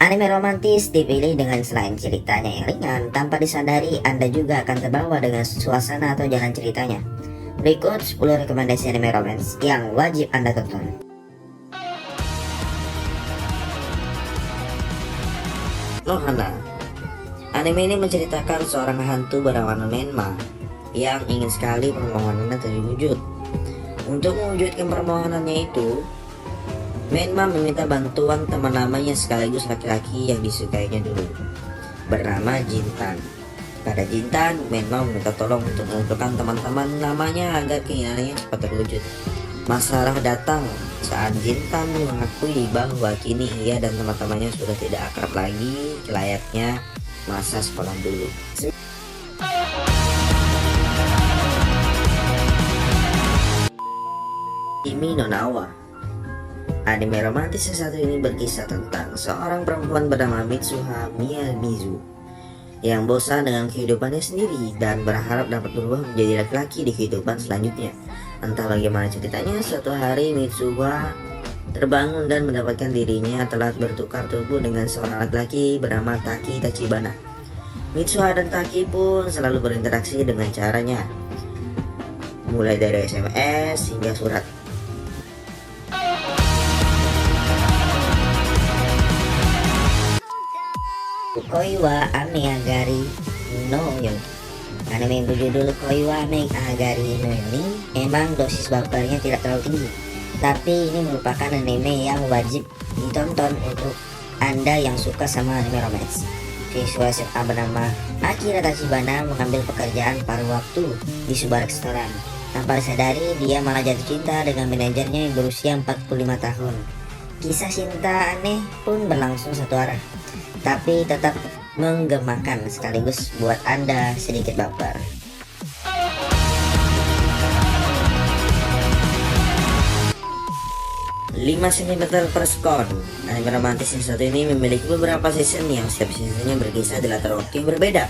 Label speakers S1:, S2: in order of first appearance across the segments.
S1: Anime romantis dipilih dengan selain ceritanya yang ringan, tanpa disadari Anda juga akan terbawa dengan suasana atau jalan ceritanya. Berikut 10 rekomendasi anime romance yang wajib Anda tonton. Nohana. Anime ini menceritakan seorang hantu bernama Menma yang ingin sekali permohonannya terwujud. Untuk mewujudkan permohonannya itu, Menma meminta bantuan teman lamanya sekaligus laki-laki yang disukainya dulu, bernama Jintan. Pada Jintan, Menma meminta tolong untuk mengumpulkan teman-teman lamanya agar keinginannya cepat terwujud. Masalah datang saat Jintan mengakui bahwa kini ia dan teman-temannya sudah tidak akrab lagi layaknya masa sekolah dulu. Kimi no Nawa. Anime romantis yang satu ini berkisah tentang seorang perempuan bernama Mitsuha Miyamizu yang bosan dengan kehidupannya sendiri dan berharap dapat berubah menjadi laki-laki di kehidupan selanjutnya. Entah bagaimana ceritanya, suatu hari Mitsuha terbangun dan mendapatkan dirinya telah bertukar tubuh dengan seorang laki-laki bernama Taki Tachibana. Mitsuha dan Taki pun selalu berinteraksi dengan caranya, mulai dari SMS hingga surat. Koi wa Ame Agari no Yo. Anime yang berjudul Koi wa Ame Agari no Yo ini emang dosis bapernya tidak terlalu tinggi, tapi ini merupakan anime yang wajib ditonton untuk Anda yang suka sama anime romance. Siswa SMA bernama Akira Tachibana mengambil pekerjaan paruh waktu di sebuah restoran. Tanpa disadari, dia malah jatuh cinta dengan manajernya yang berusia 45 tahun. Kisah cinta aneh pun berlangsung satu arah, tapi tetap menggemakan sekaligus buat Anda sedikit baper. Lima cm per second. Anime romantis yang satu ini memiliki beberapa season yang setiap seasonnya berkisah di latar waktu yang berbeda.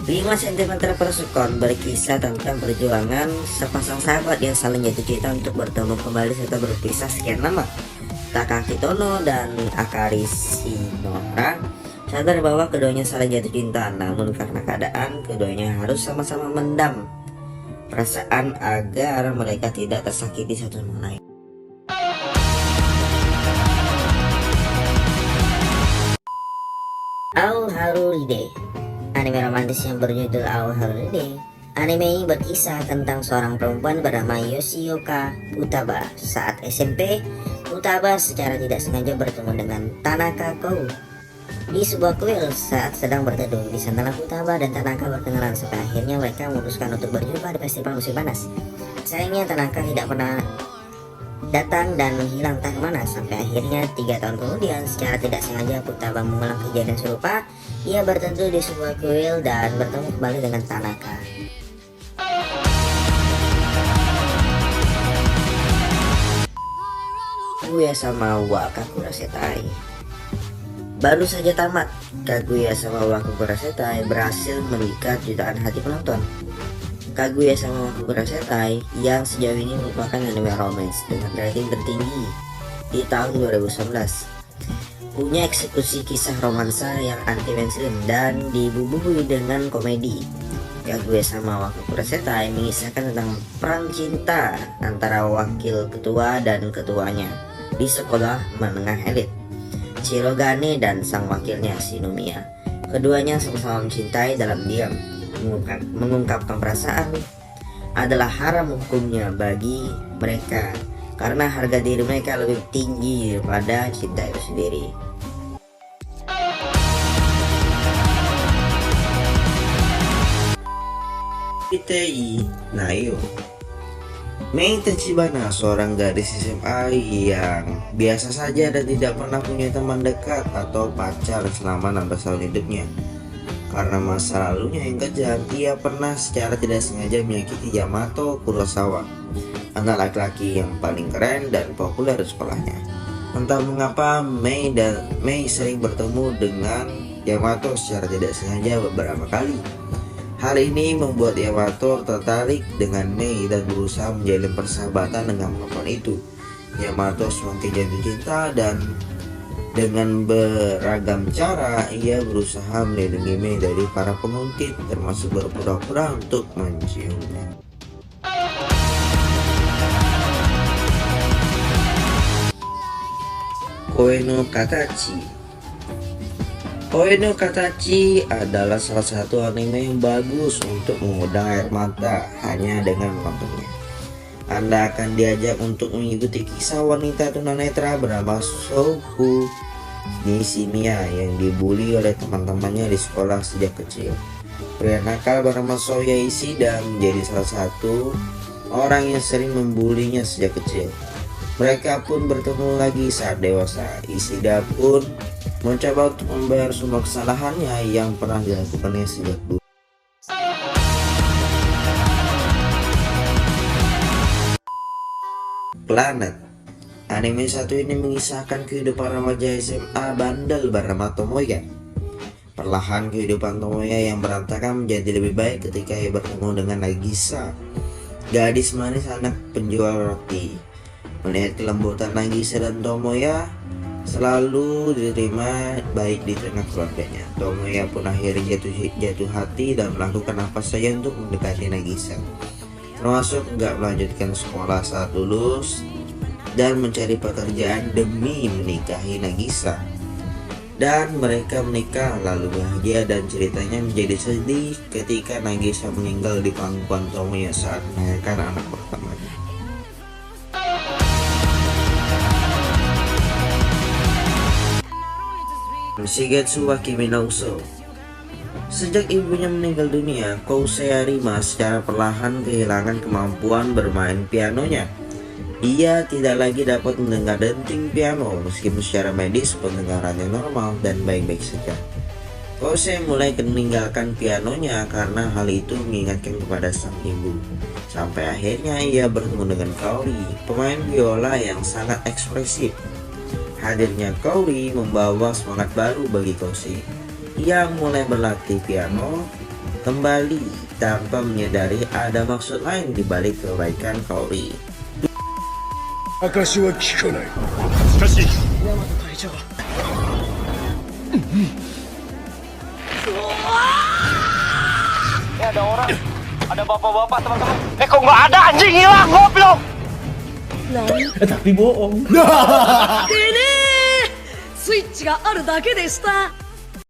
S1: 5 cm per second berkisah tentang perjuangan sepasang sahabat yang saling jatuh cinta untuk bertemu kembali serta berpisah sekian lama. Takaki Tono dan Akari Shinohara sadar bahwa keduanya saling jatuh cinta, namun karena keadaan keduanya harus sama-sama mendam perasaan agar mereka tidak tersakiti satu sama lain. Ao Haruride. Anime romantis yang berjudul Ao Haruride. Anime ini berkisah tentang seorang perempuan bernama Yoshioka Futaba. Saat SMP, Futaba secara tidak sengaja bertemu dengan Tanaka Kou di sebuah kuil saat sedang berteduh. Di sanalah Futaba dan Tanaka berkenalan sampai akhirnya mereka memutuskan untuk berjumpa di festival musim panas. Sayangnya Tanaka tidak pernah datang dan menghilang tak kemana sampai akhirnya 3 tahun kemudian secara tidak sengaja Futaba mengulang kejadian serupa. Ia berteduh di sebuah kuil dan bertemu kembali dengan Tanaka. Kaguya sama wa Kakura Setai. Baru saja tamat, Kaguya sama wa Kakura Setai berhasil memikat jutaan hati penonton. Kaguya sama wa Kakura Setai yang sejauh ini merupakan anime romance dengan rating tertinggi di tahun 2019. Punya eksekusi kisah romansa yang anti mainstream dan dibubuhi dengan komedi. Kaguya sama wa Kakura Setai mengisahkan tentang perang cinta antara wakil ketua dan ketuanya di sekolah menengah elit, Shirogane dan sang wakilnya Shinomiya. Keduanya sama-sama mencintai dalam diam. Mengungkapkan perasaan adalah haram hukumnya bagi mereka karena harga diri mereka lebih tinggi daripada cinta itu sendiri.
S2: Itei Nayo. Mei Tachibana, seorang gadis SMA yang biasa saja dan tidak pernah punya teman dekat atau pacar selama 16 tahun hidupnya. Karena masa lalunya yang kejam, ia pernah secara tidak sengaja menyakiti Yamato Kurosawa, anak laki-laki yang paling keren dan populer di sekolahnya. Entah mengapa Mei sering bertemu dengan Yamato secara tidak sengaja beberapa kali. Hal ini membuat Yamato tertarik dengan Mei dan berusaha menjalin persahabatan dengan perempuan itu. Yamato semakin jatuh cinta dan Dengan beragam cara, ia berusaha melindungi Mei dari para penguntit, termasuk berpura-pura untuk menciumnya. Koe no Katachi. Koe no Katachi adalah salah satu anime yang bagus untuk mengundang air mata hanya dengan menontonnya. Anda akan diajak untuk mengikuti kisah wanita tunanetra bernama Souku Nishimiya yang dibully oleh teman-temannya di sekolah sejak kecil. Pria nakal bernama Soya Ishida menjadi salah satu orang yang sering membulinya sejak kecil. Mereka pun bertemu lagi saat dewasa. Ishida pun mencoba untuk membayar semua kesalahannya yang pernah dilakukannya sejak dulu. Planet. Anime satu ini mengisahkan kehidupan remaja SMA bandel bernama Tomoya. Perlahan kehidupan Tomoya yang berantakan menjadi lebih baik ketika ia bertemu dengan Nagisa, gadis manis anak penjual roti. Melihat kelembutan Nagisa dan Tomoya selalu diterima baik di tengah keluarganya, Tomoya pun akhirnya jatuh hati dan melakukan apa saja untuk mendekati Nagisa, termasuk nggak melanjutkan sekolah saat lulus dan mencari pekerjaan demi menikahi Nagisa. Dan mereka menikah lalu bahagia, dan ceritanya menjadi sedih ketika Nagisa meninggal di pangkuan Tomoya saat melahirkan anak pertamanya. Shigetsu wa Kimi no Uso. Sejak ibunya meninggal dunia, Kousei Arima secara perlahan kehilangan kemampuan bermain pianonya. Ia tidak lagi dapat mendengar denting piano meskipun secara medis pendengarannya normal dan baik-baik saja. Kousei mulai meninggalkan pianonya karena hal itu mengingatkan kepada sang ibu. Sampai akhirnya ia bertemu dengan Kaori, pemain biola yang sangat ekspresif. Hadirnya Kaori membawa semangat baru bagi Kousei. Ia mulai berlatih piano kembali tanpa menyadari ada maksud lain di balik kebaikan Kaori.
S3: 証は聞かない。しかし大和隊長はada orang, ada bapak-bapak teman-teman. Kok nggak ada, anjing hilang, goblok. Tapi bohong. でね、スイッチがあるだけでした。